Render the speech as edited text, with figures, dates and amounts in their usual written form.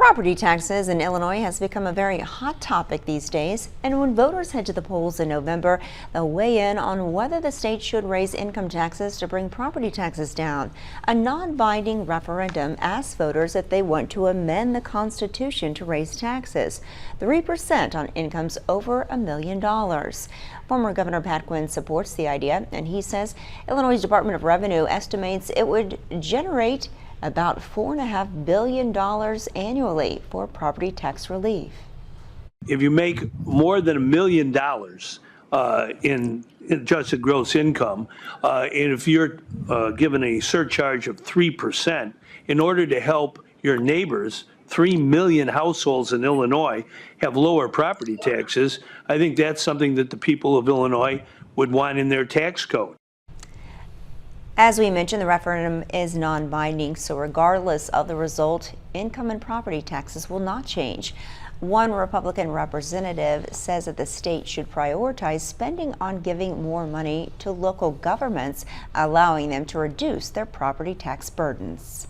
Property taxes in Illinois has become a very hot topic these days, and when voters head to the polls in November, they'll weigh in on whether the state should raise income taxes to bring property taxes down. A non-binding referendum asks voters if they want to amend the Constitution to raise taxes, 3% on incomes over $1 million. Former Governor Pat Quinn supports the idea, and he says Illinois' Department of Revenue estimates it would generate about $4.5 billion annually for property tax relief. If you make more than $1 million in adjusted gross income, and if you're given a surcharge of 3%, in order to help your neighbors, 3 million households in Illinois have lower property taxes, I think that's something that the people of Illinois would want in their tax code. As we mentioned, the referendum is non-binding, so regardless of the result, income and property taxes will not change. One Republican representative says that the state should prioritize spending on giving more money to local governments, allowing them to reduce their property tax burdens.